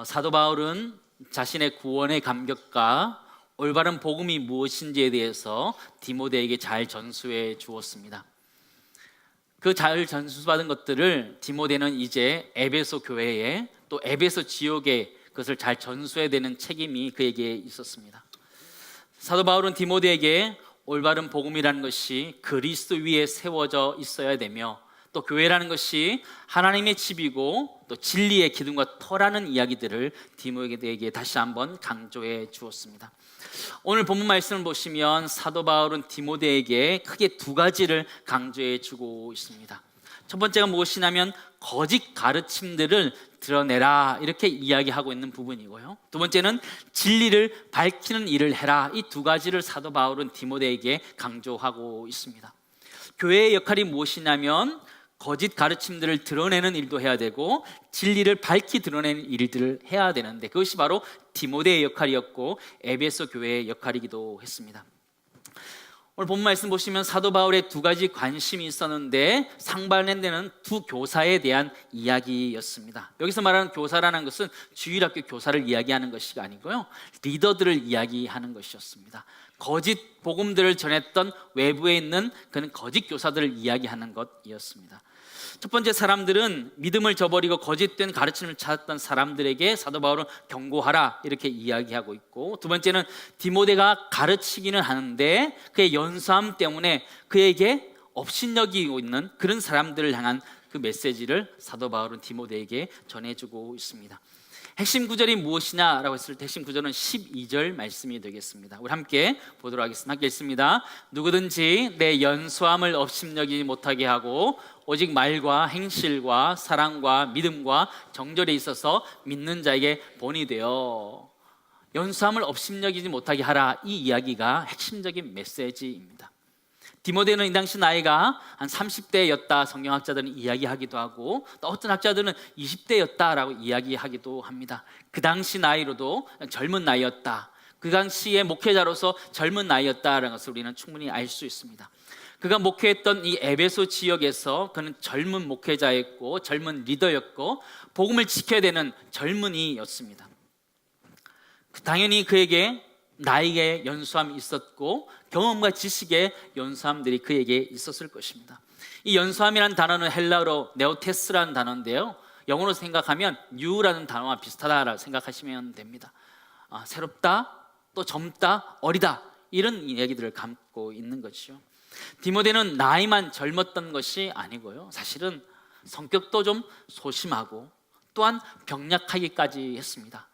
사도 바울은 자신의 구원의 감격과 올바른 복음이 무엇인지에 대해서 디모데에게 잘 전수해 주었습니다. 그 잘 전수받은 것들을 디모데는 이제 에베소 교회에 또 에베소 지역에 그것을 잘 전수해야 되는 책임이 그에게 있었습니다. 사도 바울은 디모데에게 올바른 복음이라는 것이 그리스도 위에 세워져 있어야 되며 또 교회라는 것이 하나님의 집이고 또 진리의 기둥과 터라는 이야기들을 디모데에게 다시 한번 강조해 주었습니다. 오늘 본문 말씀을 보시면 사도 바울은 디모데에게 크게 두 가지를 강조해 주고 있습니다. 첫 번째가 무엇이냐면 거짓 가르침들을 드러내라 이렇게 이야기하고 있는 부분이고요. 두 번째는 진리를 밝히는 일을 해라. 이 두 가지를 사도 바울은 디모데에게 강조하고 있습니다. 교회의 역할이 무엇이냐면 거짓 가르침들을 드러내는 일도 해야 되고 진리를 밝히 드러내는 일들을 해야 되는데 그것이 바로 디모데의 역할이었고 에베소 교회의 역할이기도 했습니다. 오늘 본문 말씀 보시면 사도 바울의 두 가지 관심이 있었는데 상반되는 두 교사에 대한 이야기였습니다. 여기서 말하는 교사라는 것은 주일학교 교사를 이야기하는 것이 아니고요, 리더들을 이야기하는 것이었습니다. 거짓 복음들을 전했던 외부에 있는 그런 거짓 교사들을 이야기하는 것이었습니다. 첫 번째 사람들은 믿음을 저버리고 거짓된 가르침을 찾았던 사람들에게 사도 바울은 경고하라 이렇게 이야기하고 있고, 두 번째는 디모데가 가르치기는 하는데 그의 연수함 때문에 그에게 업신여기고 있는 그런 사람들을 향한 그 메시지를 사도 바울은 디모데에게 전해주고 있습니다. 핵심 구절이 무엇이냐라고 했을 때 핵심 구절은 12절 말씀이 되겠습니다. 우리 함께 보도록 하겠습니다. 함께 읽습니다. 누구든지 내 연수함을 업신여기지 못하게 하고 오직 말과 행실과 사랑과 믿음과 정절에 있어서 믿는 자에게 본이 되어 연수함을 업신여기지 못하게 하라. 이 이야기가 핵심적인 메시지입니다. 디모데는 이 당시 나이가 한 30대였다 성경학자들은 이야기하기도 하고 또 어떤 학자들은 20대였다라고 이야기하기도 합니다. 그 당시 나이로도 젊은 나이였다, 그 당시의 목회자로서 젊은 나이였다라는 것을 우리는 충분히 알 수 있습니다. 그가 목회했던 이 에베소 지역에서 그는 젊은 목회자였고 젊은 리더였고 복음을 지켜야 되는 젊은이였습니다. 당연히 그에게 나이에 연수함이 있었고 경험과 지식의 연수함들이 그에게 있었을 것입니다. 이 연수함이라는 단어는 헬라어로 네오테스라는 단어인데요, 영어로 생각하면 new라는 단어와 비슷하다라고 생각하시면 됩니다. 새롭다, 또 젊다, 어리다 이런 얘기들을 담고 있는 것이죠. 디모데는 나이만 젊었던 것이 아니고요, 사실은 성격도 좀 소심하고 또한 병약하기까지 했습니다.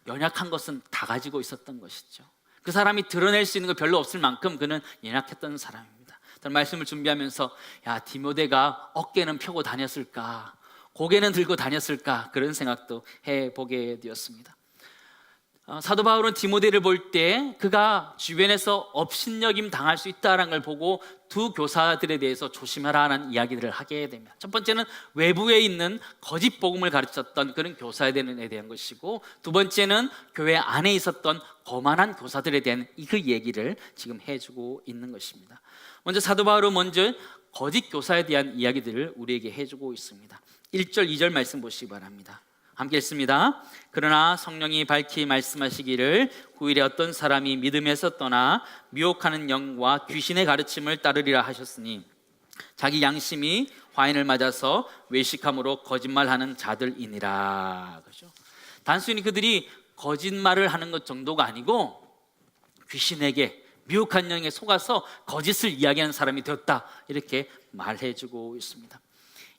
연약한 것은 다 가지고 있었던 것이죠. 그 사람이 드러낼 수 있는 거 별로 없을 만큼 그는 연약했던 사람입니다. 저는 말씀을 준비하면서 디모데가 어깨는 펴고 다녔을까, 고개는 들고 다녔을까 그런 생각도 해보게 되었습니다. 사도 바울은 디모데를 볼 때 그가 주변에서 업신여김 당할 수 있다는 걸 보고 두 교사들에 대해서 조심하라는 이야기들을 하게 됩니다. 첫 번째는 외부에 있는 거짓 복음을 가르쳤던 그런 교사에 대한 것이고, 두 번째는 교회 안에 있었던 거만한 교사들에 대한 그 얘기를 지금 해주고 있는 것입니다. 먼저 사도 바울은 거짓 교사에 대한 이야기들을 우리에게 해주고 있습니다. 1절 2절 말씀 보시기 바랍니다. 함께 읽습니다. 그러나 성령이 밝히 말씀하시기를 후일에 어떤 사람이 믿음에서 떠나 미혹하는 영과 귀신의 가르침을 따르리라 하셨으니 자기 양심이 화인을 맞아서 외식함으로 거짓말하는 자들이니라. 그렇죠? 단순히 그들이 거짓말을 하는 것 정도가 아니고 귀신에게, 미혹한 영에 속아서 거짓을 이야기하는 사람이 되었다 이렇게 말해주고 있습니다.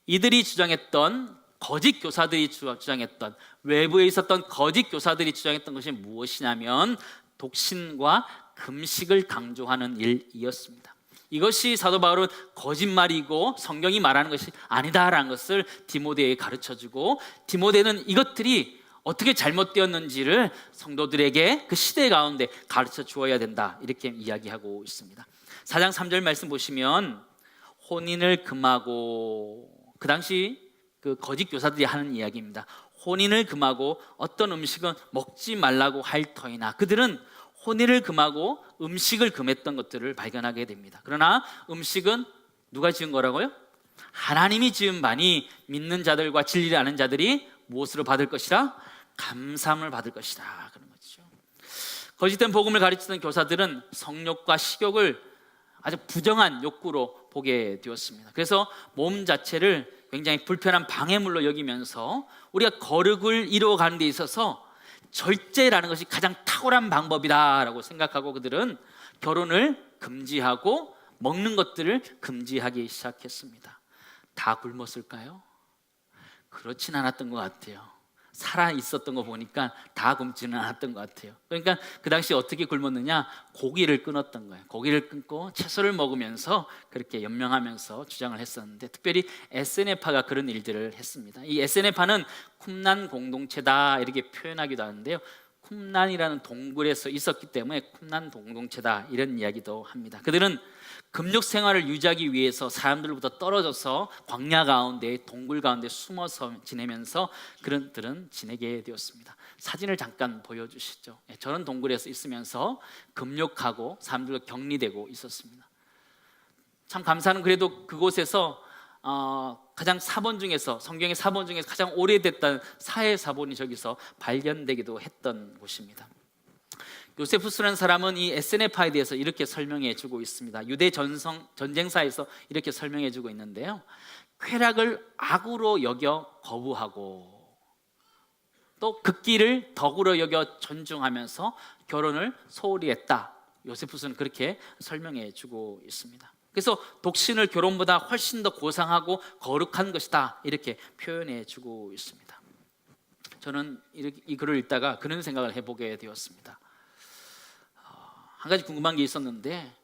이들이 주장했던 거짓 교사들이 주장했던, 외부에 있었던 거짓 교사들이 주장했던 것이 무엇이냐면 독신과 금식을 강조하는 일이었습니다. 이것이 사도 바울은 거짓말이고 성경이 말하는 것이 아니다라는 것을 디모데에게 가르쳐주고, 디모데는 이것들이 어떻게 잘못되었는지를 성도들에게 그 시대 가운데 가르쳐 주어야 된다 이렇게 이야기하고 있습니다. 4장 3절 말씀 보시면 혼인을 금하고, 그 당시 그 거짓 교사들이 하는 이야기입니다. 혼인을 금하고 어떤 음식은 먹지 말라고 할 터이나, 그들은 혼인을 금하고 음식을 금했던 것들을 발견하게 됩니다. 그러나 음식은 누가 지은 거라고요? 하나님이 지은 바니 믿는 자들과 진리를 아는 자들이 무엇으로 받을 것이라? 감사함을 받을 것이다 그런 거죠. 거짓된 복음을 가르치던 교사들은 성욕과 식욕을 아주 부정한 욕구로 보게 되었습니다. 그래서 몸 자체를 굉장히 불편한 방해물로 여기면서 우리가 거룩을 이루어가는 데 있어서 절제라는 것이 가장 탁월한 방법이다라고 생각하고 그들은 결혼을 금지하고 먹는 것들을 금지하기 시작했습니다. 다 굶었을까요? 그렇진 않았던 것 같아요. 살아 있었던 거 보니까 다 굶지는 않았던 것 같아요. 그러니까 그 당시 어떻게 굶었느냐, 고기를 끊었던 거예요. 고기를 끊고 채소를 먹으면서 그렇게 연명하면서 주장을 했었는데, 특별히 SNF파가 그런 일들을 했습니다. 이 SNF파는 쿰난 공동체다 이렇게 표현하기도 하는데요, 쿰난이라는 동굴에서 있었기 때문에 쿰난 공동체다 이런 이야기도 합니다. 그들은 금욕 생활을 유지하기 위해서 사람들로부터 떨어져서 광야 가운데 동굴 가운데 숨어서 지내면서 그들은 지내게 되었습니다. 사진을 잠깐 보여주시죠. 저런 동굴에서 있으면서 금욕하고 사람들과 격리되고 있었습니다. 참 감사는 그래도 그곳에서 가장 사본 중에서, 성경의 사본 중에서 가장 오래됐던 사회 사본이 저기서 발견되기도 했던 곳입니다. 요세푸스라는 사람은 이 SNF파에 대해서 이렇게 설명해 주고 있습니다. 유대 전쟁사에서 이렇게 설명해 주고 있는데요, 쾌락을 악으로 여겨 거부하고 또 극기를 덕으로 여겨 존중하면서 결혼을 소홀히 했다. 요세푸스는 그렇게 설명해 주고 있습니다. 그래서 독신을 결혼보다 훨씬 더 고상하고 거룩한 것이다 이렇게 표현해 주고 있습니다. 저는 이 글을 읽다가 그런 생각을 해보게 되었습니다. 한 가지 궁금한 게 있었는데,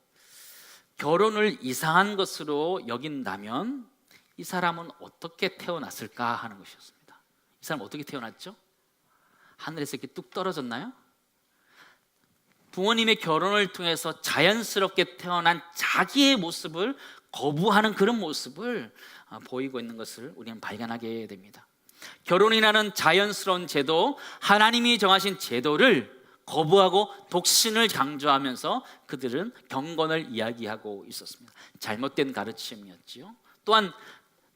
결혼을 이상한 것으로 여긴다면 이 사람은 어떻게 태어났을까 하는 것이었습니다. 이 사람 어떻게 태어났죠? 하늘에서 이렇게 뚝 떨어졌나요? 부모님의 결혼을 통해서 자연스럽게 태어난 자기의 모습을 거부하는 그런 모습을 보이고 있는 것을 우리는 발견하게 됩니다. 결혼이라는 자연스러운 제도, 하나님이 정하신 제도를 거부하고 독신을 강조하면서 그들은 경건을 이야기하고 있었습니다. 잘못된 가르침이었지요. 또한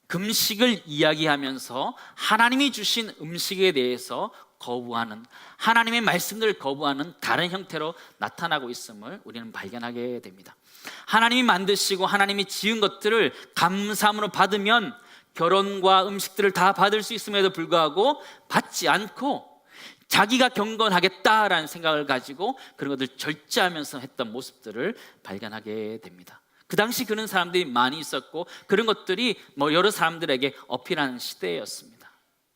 금식을 이야기하면서 하나님이 주신 음식에 대해서 거부하는, 하나님의 말씀들을 거부하는 다른 형태로 나타나고 있음을 우리는 발견하게 됩니다. 하나님이 만드시고 하나님이 지은 것들을 감사함으로 받으면 결혼과 음식들을 다 받을 수 있음에도 불구하고 받지 않고 자기가 경건하겠다라는 생각을 가지고 그런 것들을 절제하면서 했던 모습들을 발견하게 됩니다. 그 당시 그런 사람들이 많이 있었고 그런 것들이 여러 사람들에게 어필하는 시대였습니다.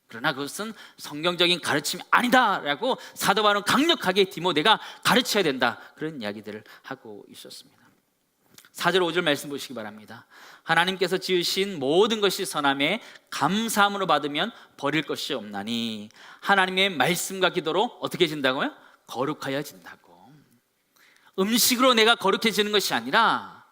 그러나 그것은 성경적인 가르침이 아니다라고 사도 바울은 강력하게 디모데가 가르쳐야 된다, 그런 이야기들을 하고 있었습니다. 4절 5절 말씀 보시기 바랍니다. 하나님께서 지으신 모든 것이 선함에 감사함으로 받으면 버릴 것이 없나니 하나님의 말씀과 기도로 어떻게 진다고요? 거룩하여진다고. 음식으로 내가 거룩해지는 것이 아니라,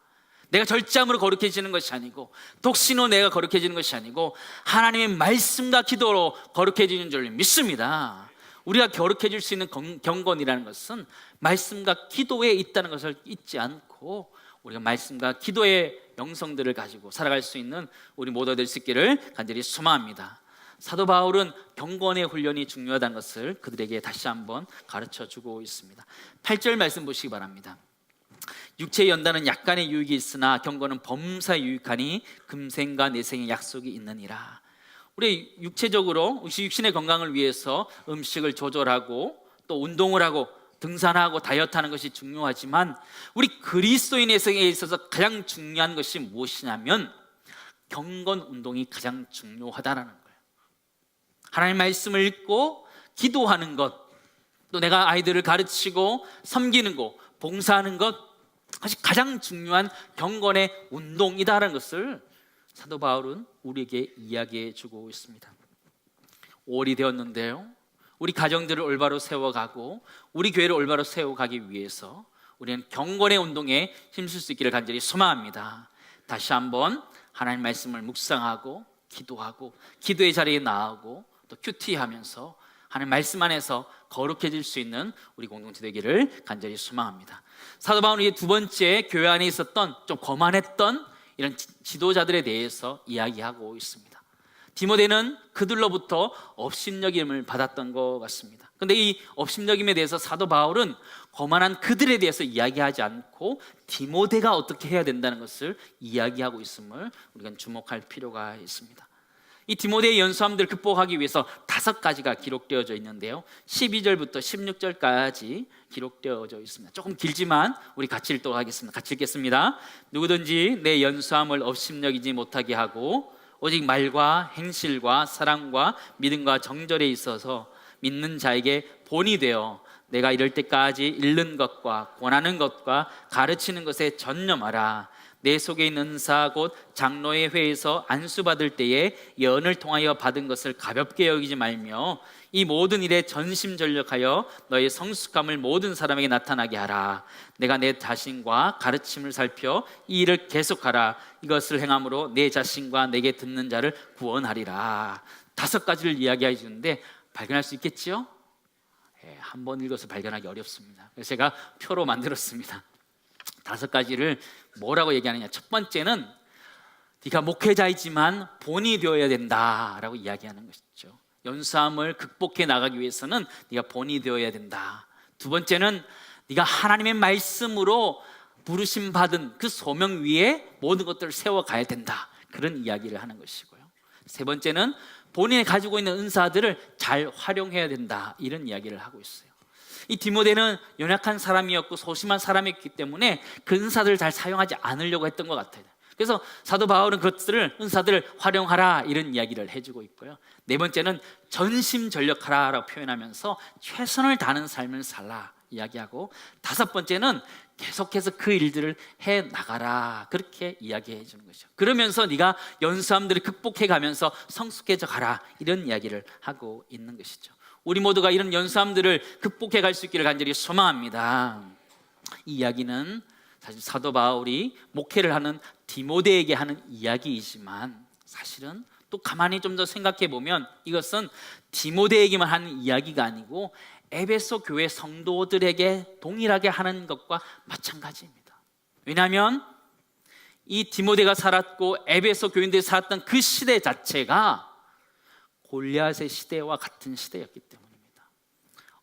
내가 절제함으로 거룩해지는 것이 아니고, 독신으로 내가 거룩해지는 것이 아니고 하나님의 말씀과 기도로 거룩해지는 줄 믿습니다. 우리가 거룩해질 수 있는 경건이라는 것은 말씀과 기도에 있다는 것을 잊지 않고 우리가 말씀과 기도의 영성들을 가지고 살아갈 수 있는 우리 모두가 될 수 있기를 간절히 소망합니다. 사도 바울은 경건의 훈련이 중요하다는 것을 그들에게 다시 한번 가르쳐주고 있습니다. 8절 말씀 보시기 바랍니다. 육체의 연단은 약간의 유익이 있으나 경건은 범사에 유익하니 금생과 내생의 약속이 있느니라. 우리 육체적으로 육신의 건강을 위해서 음식을 조절하고 또 운동을 하고 등산하고 다이어트하는 것이 중요하지만 우리 그리스도인의 생에 있어서 가장 중요한 것이 무엇이냐면 경건 운동이 가장 중요하다는 거예요. 하나님의 말씀을 읽고 기도하는 것, 또 내가 아이들을 가르치고 섬기는 것, 봉사하는 것, 그것이 가장 중요한 경건의 운동이다라는 것을 사도 바울은 우리에게 이야기해 주고 있습니다. 5월이 되었는데요, 우리 가정들을 올바로 세워가고 우리 교회를 올바로 세워가기 위해서 우리는 경건의 운동에 힘쓸 수 있기를 간절히 소망합니다. 다시 한번 하나님 말씀을 묵상하고 기도하고 기도의 자리에 나아가고 또 큐티하면서 하나님 말씀 안에서 거룩해질 수 있는 우리 공동체 되기를 간절히 소망합니다. 사도 바울이 두 번째 교회 안에 있었던 좀 거만했던 이런 지도자들에 대해서 이야기하고 있습니다. 디모데는 그들로부터 업신여김을 받았던 것 같습니다. 그런데 이 업신여김에 대해서 사도 바울은 거만한 그들에 대해서 이야기하지 않고 디모데가 어떻게 해야 된다는 것을 이야기하고 있음을 우리가 주목할 필요가 있습니다. 이 디모데의 연수함들을 극복하기 위해서 5가지가 기록되어져 있는데요, 12절부터 16절까지 기록되어져 있습니다. 조금 길지만 우리 같이 읽도록 하겠습니다. 같이 읽겠습니다. 누구든지 내 연수함을 업신여기지 못하게 하고 오직 말과 행실과 사랑과 믿음과 정절에 있어서 믿는 자에게 본이 되어 내가 이럴 때까지 잃는 것과 권하는 것과 가르치는 것에 전념하라. 내 속에 있는 은사 곧 장로의 회에서 안수받을 때에 예언을 통하여 받은 것을 가볍게 여기지 말며 이 모든 일에 전심전력하여 너의 성숙함을 모든 사람에게 나타나게 하라. 내가 내 자신과 가르침을 살펴 이 일을 계속하라. 이것을 행함으로 내 자신과 내게 듣는 자를 구원하리라. 5가지를 이야기해 주는데 발견할 수 있겠지요? 한 번 읽어서 발견하기 어렵습니다. 그래서 제가 표로 만들었습니다. 5가지를 뭐라고 얘기하느냐. 첫 번째는 네가 목회자이지만 본이 되어야 된다라고 이야기하는 것이죠. 연수함을 극복해 나가기 위해서는 네가 본이 되어야 된다. 2번째는 네가 하나님의 말씀으로 부르심 받은 그 소명 위에 모든 것들을 세워가야 된다. 그런 이야기를 하는 것이고요. 3번째는 본인이 가지고 있는 은사들을 잘 활용해야 된다. 이런 이야기를 하고 있어요. 이 디모데는 연약한 사람이었고 소심한 사람이었기 때문에 그 은사들을 잘 사용하지 않으려고 했던 것 같아요. 그래서 사도 바울은 그것들을, 은사들을 활용하라 이런 이야기를 해주고 있고요. 4번째는 전심전력하라 라고 표현하면서 최선을 다하는 삶을 살라 이야기하고, 5번째는 계속해서 그 일들을 해 나가라 그렇게 이야기해 주는 거죠. 그러면서 네가 연수함들을 극복해 가면서 성숙해져 가라 이런 이야기를 하고 있는 것이죠. 우리 모두가 이런 연수함들을 극복해 갈 수 있기를 간절히 소망합니다. 이 이야기는 사실 사도 바울이 목회를 하는 디모데에게 하는 이야기이지만 사실은 또 가만히 좀 더 생각해 보면 이것은 디모데에게만 하는 이야기가 아니고 에베소 교회 성도들에게 동일하게 하는 것과 마찬가지입니다. 왜냐하면 이 디모데가 살았고 에베소 교인들이 살았던 그 시대 자체가 골리앗의 시대와 같은 시대였기 때문입니다.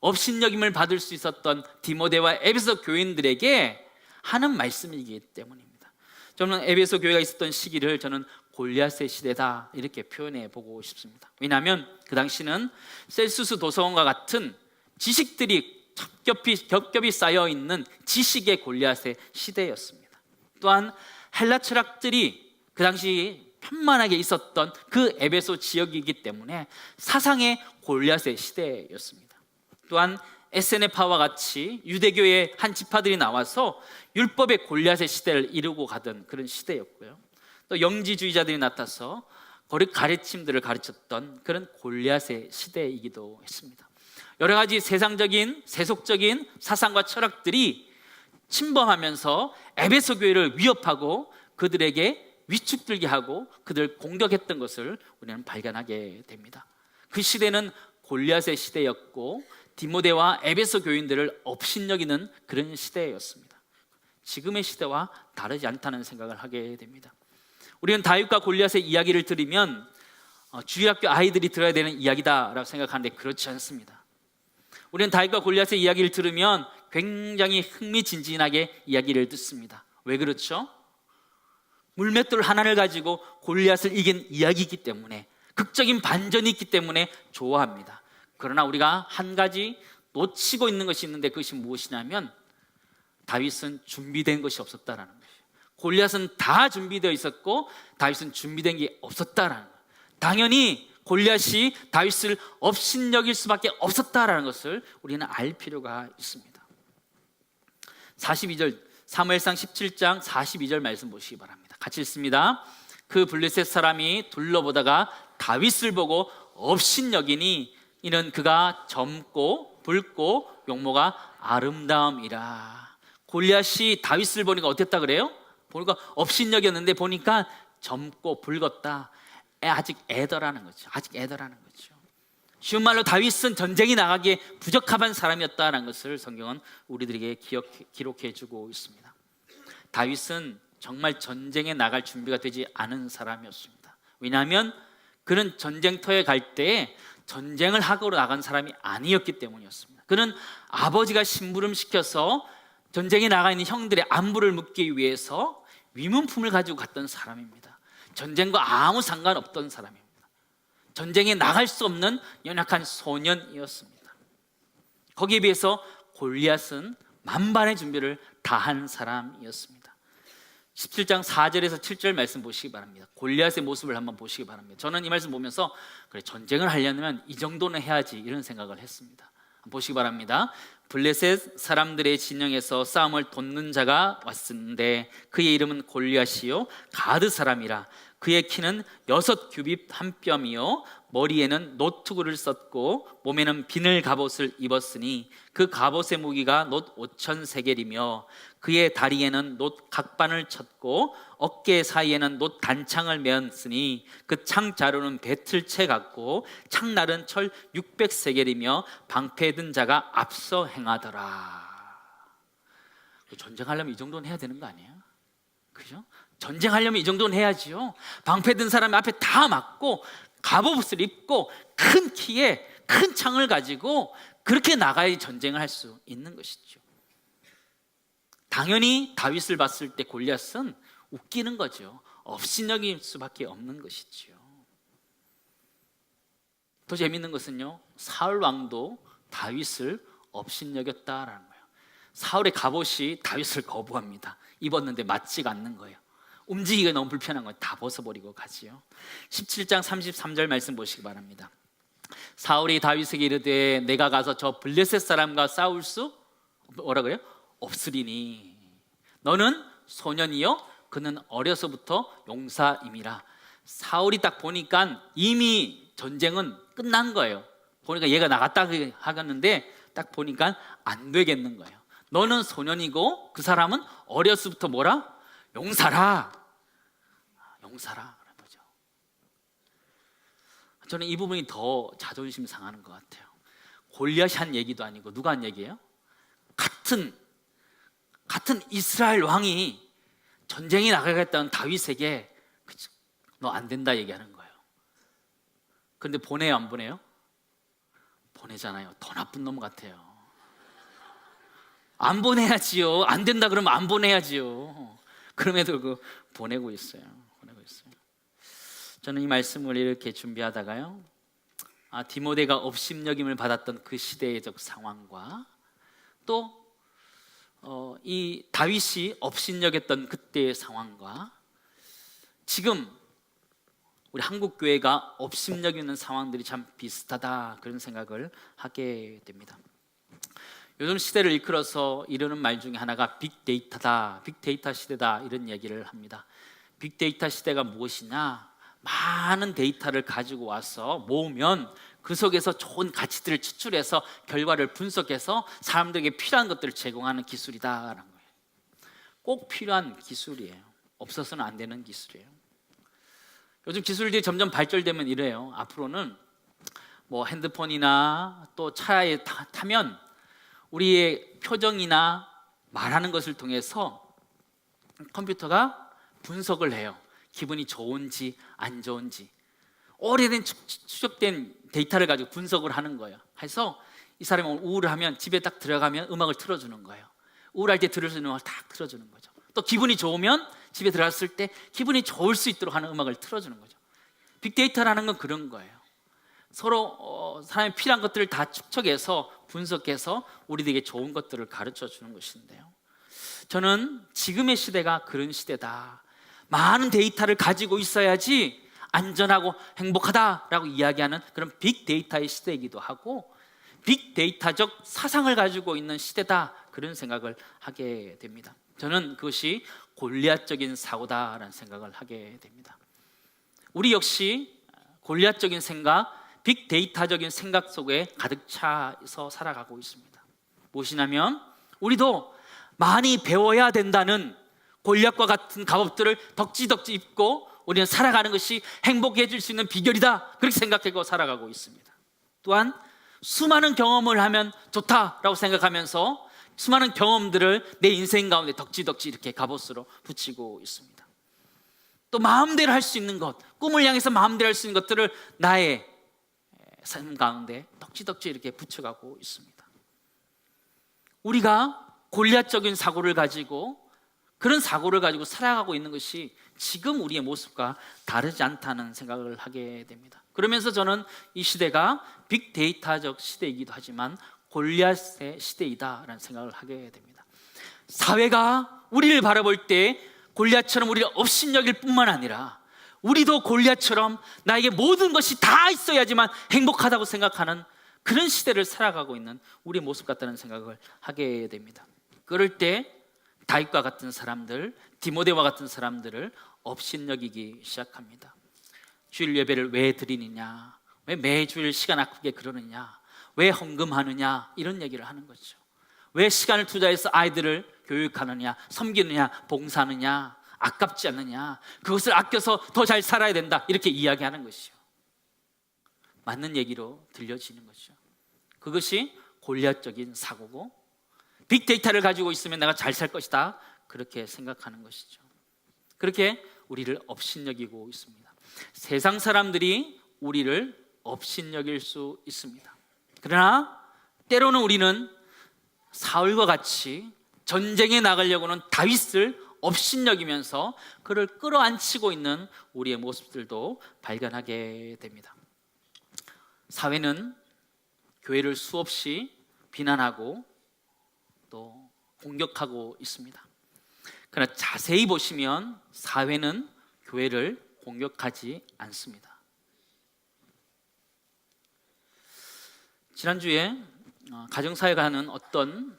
업신여김을 받을 수 있었던 디모데와 에베소 교인들에게 하는 말씀이기 때문입니다. 저는 에베소 교회가 있었던 시기를 저는 골리앗의 시대다 이렇게 표현해 보고 싶습니다. 왜냐하면 그 당시는 셀수스 도서관과 같은 지식들이 겹겹이 쌓여 있는 지식의 골리앗의 시대였습니다. 또한 헬라 철학들이 그 당시 편만하게 있었던 그 에베소 지역이기 때문에 사상의 골리앗의 시대였습니다. 또한 에세네파와 같이 유대교의 한 지파들이 나와서 율법의 골리앗의 시대를 이루고 가던 그런 시대였고요. 또 영지주의자들이 나타서 거룩 가르침들을 가르쳤던 그런 골리앗의 시대이기도 했습니다. 여러 가지 세상적인 세속적인 사상과 철학들이 침범하면서 에베소 교회를 위협하고 그들에게 위축들게 하고 그들을 공격했던 것을 우리는 발견하게 됩니다. 그 시대는 골리앗의 시대였고 디모데와 에베소 교인들을 업신여기는 그런 시대였습니다. 지금의 시대와 다르지 않다는 생각을 하게 됩니다. 우리는 다윗과 골리앗의 이야기를 들으면 주일학교 아이들이 들어야 되는 이야기다라고 생각하는데 그렇지 않습니다. 우리는 다윗과 골리앗의 이야기를 들으면 굉장히 흥미진진하게 이야기를 듣습니다. 왜 그렇죠? 물맷돌 하나를 가지고 골리앗을 이긴 이야기이기 때문에, 극적인 반전이 있기 때문에 좋아합니다. 그러나 우리가 한 가지 놓치고 있는 것이 있는데 그것이 무엇이냐면 다윗은 준비된 것이 없었다라는 것이에요. 골리앗은 다 준비되어 있었고 다윗은 준비된 게 없었다라는 거예요. 당연히 골리앗이 다윗을 업신여길 수밖에 없었다라는 것을 우리는 알 필요가 있습니다. 42절 사무엘상 17장 42절 말씀 보시기 바랍니다. 같이 읽습니다. 그 블레셋 사람이 둘러보다가 다윗을 보고 업신여기니 이는 그가 젊고 붉고 용모가 아름다움이라. 골리앗이 다윗을 보니까 어땠다 그래요? 보니까 업신여겼는데 보니까 젊고 붉었다. 아직 애더라는 거죠. 아직 애더라는 거죠. 쉬운 말로 다윗은 전쟁이 나가기에 부적합한 사람이었다는 것을 성경은 우리들에게 기록해 주고 있습니다. 다윗은 정말 전쟁에 나갈 준비가 되지 않은 사람이었습니다. 왜냐하면 그는 전쟁터에 갈 때 전쟁을 하고 나간 사람이 아니었기 때문이었습니다. 그는 아버지가 심부름시켜서 전쟁에 나가 있는 형들의 안부를 묻기 위해서 위문품을 가지고 갔던 사람입니다. 전쟁과 아무 상관없던 사람입니다. 전쟁에 나갈 수 없는 연약한 소년이었습니다. 거기에 비해서 골리앗은 만반의 준비를 다한 사람이었습니다. 17장 4절에서 7절 말씀 보시기 바랍니다. 골리앗의 모습을 한번 보시기 바랍니다. 저는 이 말씀 보면서 그래, 전쟁을 하려면 이 정도는 해야지 이런 생각을 했습니다. 보시기 바랍니다. 블레셋 사람들의 진영에서 싸움을 돕는 자가 왔는데 그의 이름은 골리앗이요 가드 사람이라. 그의 키는 6규빗 한 뼘이요 머리에는 노투구를 썼고 몸에는 비늘 갑옷을 입었으니 그 갑옷의 무기가 놋 5천 세겔이며 그의 다리에는 놋 각반을 쳤고 어깨 사이에는 놋 단창을 메었으니 그 창 자루는 배틀채 같고 창날은 철 600세겔이며 방패 든 자가 앞서 행하더라. 전쟁하려면 이 정도는 해야 되는 거 아니에요? 그죠? 전쟁하려면 이 정도는 해야지요. 방패 든 사람이 앞에 다 맞고 갑옷을 입고 큰 키에 큰 창을 가지고 그렇게 나가야 전쟁을 할 수 있는 것이죠. 당연히 다윗을 봤을 때 골리앗은 웃기는 거죠. 업신여길 수밖에 없는 것이죠. 더 재밌는 것은요, 사울 왕도 다윗을 업신여겼다라는 거예요. 사울의 갑옷이 다윗을 거부합니다. 입었는데 맞지가 않는 거예요. 움직이기가 너무 불편한 거예요. 다 벗어버리고 가지요. 17장 33절 말씀 보시기 바랍니다. 사울이 다윗에게 이르되 내가 가서 저 블레셋 사람과 싸울 수 뭐라고요? 없으리니 너는 소년이요 그는 어려서부터 용사임이라. 사울이 딱 보니까 이미 전쟁은 끝난 거예요. 보니까 얘가 나갔다 하겠는데 딱 보니까 안 되겠는 거예요. 너는 소년이고 그 사람은 어려서부터 뭐라? 용사라. 용사라 그런 거죠. 저는 이 부분이 더 자존심 상하는 것 같아요. 골리앗이 한 얘기도 아니고 누가 한 얘기예요? 같은 이스라엘 왕이 전쟁에 나가겠다는 다윗에게 너 안 된다 얘기하는 거예요. 그런데 보내요 안 보내요? 보내잖아요. 더 나쁜 놈 같아요. 안 보내야지요. 안 된다 그러면 안 보내야지요. 그럼에도 보내고 있어요. 저는 이 말씀을 이렇게 준비하다가요, 디모데가 업신여김을 받았던 그 시대적 상황과 또 이 다윗이 업신여겼던 그때의 상황과 지금 우리 한국 교회가 업신여기는 상황들이 참 비슷하다 그런 생각을 하게 됩니다. 요즘 시대를 이끌어서 이르는 말 중에 하나가 빅데이터다, 빅데이터 시대다 이런 얘기를 합니다. 빅데이터 시대가 무엇이냐? 많은 데이터를 가지고 와서 모으면 그 속에서 좋은 가치들을 추출해서 결과를 분석해서 사람들에게 필요한 것들을 제공하는 기술이다라는 거예요. 꼭 필요한 기술이에요. 없어서는 안 되는 기술이에요. 요즘 기술들이 점점 발전되면 이래요. 앞으로는 뭐 핸드폰이나 또 차에 타면 우리의 표정이나 말하는 것을 통해서 컴퓨터가 분석을 해요. 기분이 좋은지 안 좋은지 오래된 추적된 데이터를 가지고 분석을 하는 거예요. 해서 이 사람이 우울하면 집에 딱 들어가면 음악을 틀어주는 거예요. 우울할 때 들을 수 있는 음악을 딱 틀어주는 거죠. 또 기분이 좋으면 집에 들어갔을 때 기분이 좋을 수 있도록 하는 음악을 틀어주는 거죠. 빅데이터라는 건 그런 거예요. 서로 사람이 필요한 것들을 다 축적해서 분석해서 우리들에게 좋은 것들을 가르쳐 주는 것인데요, 저는 지금의 시대가 그런 시대다. 많은 데이터를 가지고 있어야지 안전하고 행복하다라고 이야기하는 그런 빅데이터의 시대이기도 하고 빅데이터적 사상을 가지고 있는 시대다 그런 생각을 하게 됩니다. 저는 그것이 골리앗적인 사고다라는 생각을 하게 됩니다. 우리 역시 골리앗적인 생각, 빅데이터적인 생각 속에 가득 차서 살아가고 있습니다. 무엇이냐면 우리도 많이 배워야 된다는 골리앗과 같은 갑옷들을 덕지덕지 입고 우리는 살아가는 것이 행복해질 수 있는 비결이다 그렇게 생각하고 살아가고 있습니다. 또한 수많은 경험을 하면 좋다라고 생각하면서 수많은 경험들을 내 인생 가운데 덕지덕지 이렇게 갑옷으로 붙이고 있습니다. 또 마음대로 할 수 있는 것, 꿈을 향해서 마음대로 할 수 있는 것들을 나의 삶 가운데 덕지덕지 이렇게 붙여가고 있습니다. 우리가 골리앗적인 사고를 가지고, 그런 사고를 가지고 살아가고 있는 것이 지금 우리의 모습과 다르지 않다는 생각을 하게 됩니다. 그러면서 저는 이 시대가 빅데이터적 시대이기도 하지만 골리앗의 시대이다라는 생각을 하게 됩니다. 사회가 우리를 바라볼 때 골리앗처럼 우리를 업신여길 뿐만 아니라 우리도 골리앗처럼 나에게 모든 것이 다 있어야지만 행복하다고 생각하는 그런 시대를 살아가고 있는 우리의 모습 같다는 생각을 하게 됩니다. 그럴 때 다윗과 같은 사람들, 디모데와 같은 사람들을 업신여기기 시작합니다. 주일 예배를 왜 드리느냐, 왜 매주일 시간 아끼게 그러느냐, 왜 헌금하느냐, 이런 얘기를 하는 거죠. 왜 시간을 투자해서 아이들을 교육하느냐, 섬기느냐, 봉사하느냐, 아깝지 않느냐, 그것을 아껴서 더 잘 살아야 된다, 이렇게 이야기하는 것이죠. 맞는 얘기로 들려지는 거죠. 그것이 골리앗적인 사고고, 빅데이터를 가지고 있으면 내가 잘 살 것이다, 그렇게 생각하는 것이죠. 그렇게 우리를 업신여기고 있습니다. 세상 사람들이 우리를 업신여길 수 있습니다. 그러나 때로는 우리는 사울과 같이 전쟁에 나가려고는 다윗을 업신여기면서 그를 끌어안치고 있는 우리의 모습들도 발견하게 됩니다. 사회는 교회를 수없이 비난하고 또 공격하고 있습니다. 그러나 자세히 보시면 사회는 교회를 공격하지 않습니다. 지난주에 가정사회가 하는 어떤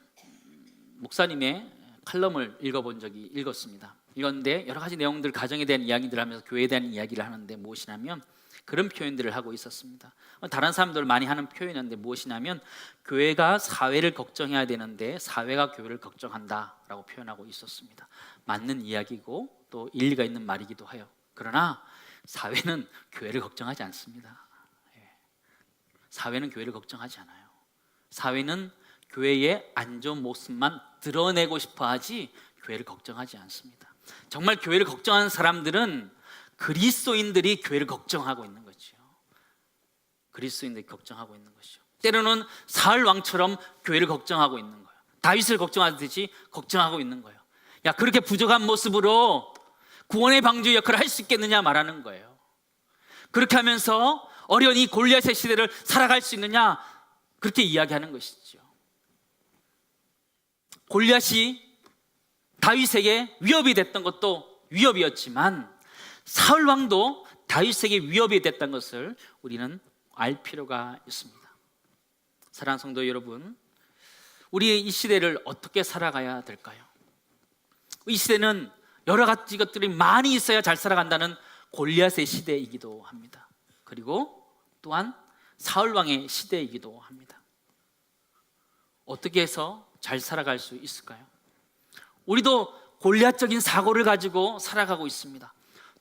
목사님의 칼럼을 읽었습니다. 읽었는데 여러 가지 내용들, 가정에 대한 이야기들을 하면서 교회에 대한 이야기를 하는데 무엇이냐면 그런 표현들을 하고 있었습니다. 다른 사람들 많이 하는 표현인데 무엇이냐면 교회가 사회를 걱정해야 되는데 사회가 교회를 걱정한다라고 표현하고 있었습니다. 맞는 이야기고 또 일리가 있는 말이기도 해요. 그러나 사회는 교회를 걱정하지 않습니다. 사회는 교회를 걱정하지 않아요. 사회는 교회의 안 좋은 모습만 드러내고 싶어 하지 교회를 걱정하지 않습니다. 정말 교회를 걱정하는 사람들은 그리스도인들이 교회를 걱정하고 있는 거죠. 그리스도인들이 걱정하고 있는 것이죠. 때로는 사울 왕처럼 교회를 걱정하고 있는 거예요. 다윗을 걱정하듯이 걱정하고 있는 거예요. 야, 그렇게 부족한 모습으로 구원의 방주 역할을 할 수 있겠느냐 말하는 거예요. 그렇게 하면서 어려운 이 골리앗의 시대를 살아갈 수 있느냐, 그렇게 이야기하는 것이죠. 골리앗이 다윗에게 위협이 됐던 것도 위협이었지만 사울 왕도 다윗에게 위협이 됐던 것을 우리는 알 필요가 있습니다. 사랑하는 성도 여러분, 우리의 이 시대를 어떻게 살아가야 될까요? 이 시대는 여러 가지 것들이 많이 있어야 잘 살아간다는 골리앗의 시대이기도 합니다. 그리고 또한 사울 왕의 시대이기도 합니다. 어떻게 해서 잘 살아갈 수 있을까요? 우리도 골리앗적인 사고를 가지고 살아가고 있습니다.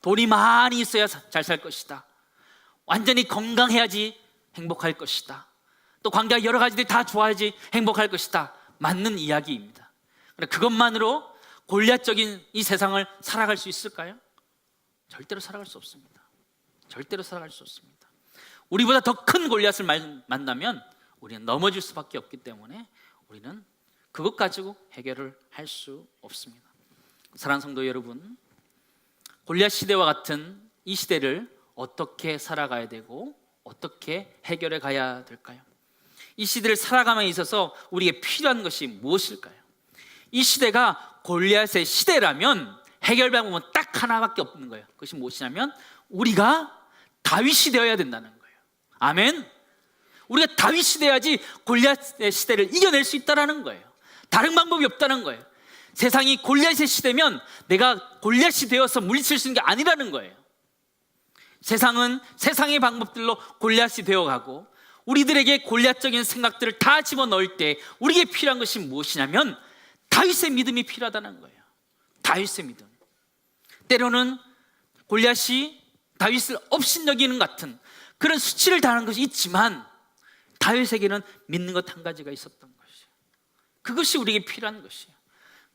돈이 많이 있어야 잘 살 것이다. 완전히 건강해야지 행복할 것이다. 또 관계가 여러 가지들이 다 좋아야지 행복할 것이다. 맞는 이야기입니다. 그런데 그것만으로 골리앗적인 이 세상을 살아갈 수 있을까요? 절대로 살아갈 수 없습니다. 절대로 살아갈 수 없습니다. 우리보다 더 큰 골리앗을 만나면 우리는 넘어질 수밖에 없기 때문에 우리는 그것 가지고 해결을 할 수 없습니다. 사랑하는 성도 여러분, 골리앗 시대와 같은 이 시대를 어떻게 살아가야 되고 어떻게 해결해 가야 될까요? 이 시대를 살아감에 있어서 우리에게 필요한 것이 무엇일까요? 이 시대가 골리앗의 시대라면 해결 방법은 딱 하나밖에 없는 거예요. 그것이 무엇이냐면 우리가 다윗이 되어야 된다는 거예요. 아멘. 우리가 다윗이 돼야지 골리앗의 시대를 이겨낼 수 있다는 거예요. 다른 방법이 없다는 거예요. 세상이 골리앗의 시대면 내가 골리앗이 되어서 물리칠 수 있는 게 아니라는 거예요. 세상은 세상의 방법들로 골리앗이 되어가고 우리들에게 골리앗적인 생각들을 다 집어넣을 때 우리에게 필요한 것이 무엇이냐면 다윗의 믿음이 필요하다는 거예요. 다윗의 믿음. 때로는 골리앗이 다윗을 업신여기는 같은 그런 수치를 당하는 것이 있지만 다윗에게는 믿는 것 한 가지가 있었던 것이에요. 그것이 우리에게 필요한 것이에요.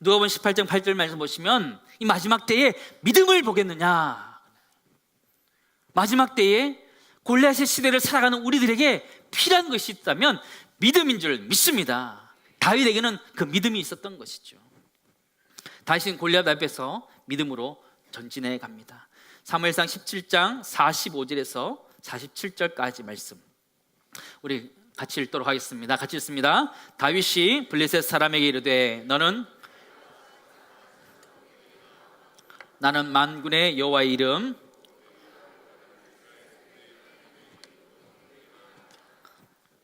누가복음 18장 8절 말씀 보시면 이 마지막 때에 믿음을 보겠느냐, 마지막 때에 골리앗의 시대를 살아가는 우리들에게 필요한 것이 있다면 믿음인 줄 믿습니다. 다윗에게는 그 믿음이 있었던 것이죠. 다윗은 골리앗 앞에서 믿음으로 전진해 갑니다. 사무엘상 17장 45절에서 47절까지 말씀 우리 같이 읽도록 하겠습니다. 같이 읽습니다. 다윗이 블레셋 사람에게 이르되 나는 만군의 여호와의 이름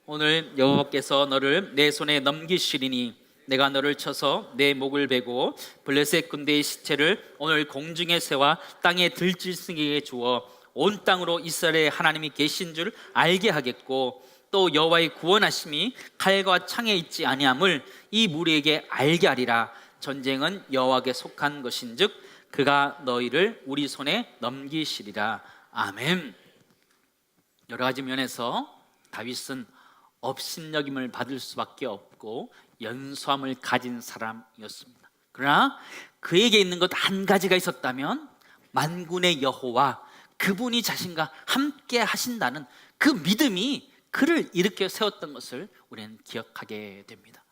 오늘 여호와께서 너를 내 손에 넘기시리니 내가 너를 쳐서 내 목을 베고 블레셋 군대의 시체를 오늘 공중의 새와 땅의 들짐승에게 주어 온 땅으로 이스라엘의 하나님이 계신 줄 알게 하겠고 또 여호와의 구원하심이 칼과 창에 있지 아니함을 이 무리에게 알게 하리라. 전쟁은 여호와께 속한 것인즉 그가 너희를 우리 손에 넘기시리라. 아멘. 여러 가지 면에서 다윗은 업신여김을 받을 수밖에 없고 연소함을 가진 사람이었습니다. 그러나 그에게 있는 것 한 가지가 있었다면 만군의 여호와, 그분이 자신과 함께 하신다는 그 믿음이 그를 일으켜 세웠던 것을 우리는 기억하게 됩니다.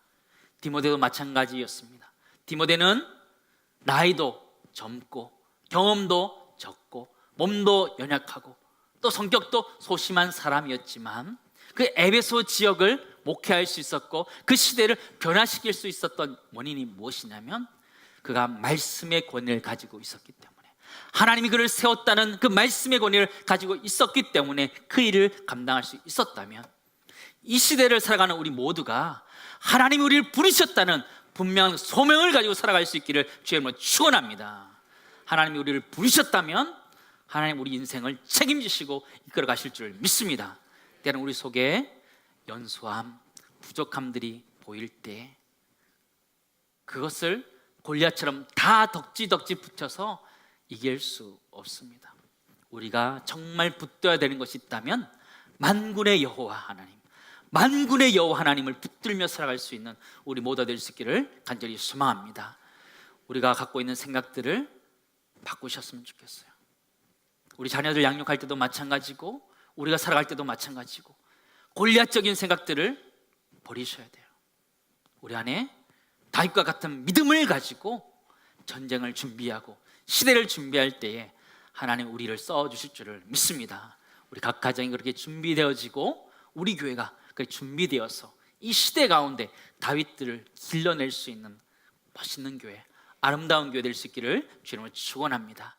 디모데도 마찬가지였습니다. 디모데는 나이도 젊고 경험도 적고 몸도 연약하고 또 성격도 소심한 사람이었지만 그 에베소 지역을 목회할 수 있었고 그 시대를 변화시킬 수 있었던 원인이 무엇이냐면 그가 말씀의 권위를 가지고 있었기 때문에, 하나님이 그를 세웠다는 그 말씀의 권위를 가지고 있었기 때문에 그 일을 감당할 수 있었다면 이 시대를 살아가는 우리 모두가 하나님이 우리를 부르셨다는 분명한 소명을 가지고 살아갈 수 있기를 주의 이름으로 축원합니다. 하나님이 우리를 부르셨다면 하나님 우리 인생을 책임지시고 이끌어 가실 줄 믿습니다. 때로는 우리 속에 연소함, 부족함들이 보일 때 그것을 골리앗처럼 다 덕지 붙여서 이길 수 없습니다. 우리가 정말 붙들어야 되는 것이 있다면 만군의 여호와 하나님, 만군의 여호와 하나님을 붙들며 살아갈 수 있는 우리 모두가 될 수 있기를 간절히 소망합니다. 우리가 갖고 있는 생각들을 바꾸셨으면 좋겠어요. 우리 자녀들 양육할 때도 마찬가지고 우리가 살아갈 때도 마찬가지고 골리앗적인 생각들을 버리셔야 돼요. 우리 안에 다윗과 같은 믿음을 가지고 전쟁을 준비하고 시대를 준비할 때에 하나님 우리를 써주실 줄을 믿습니다. 우리 각 가정이 그렇게 준비되어지고 우리 교회가 그렇게 준비되어서 이 시대 가운데 다윗들을 길러낼 수 있는 멋있는 교회, 아름다운 교회 될 수 있기를 주님을 축원합니다.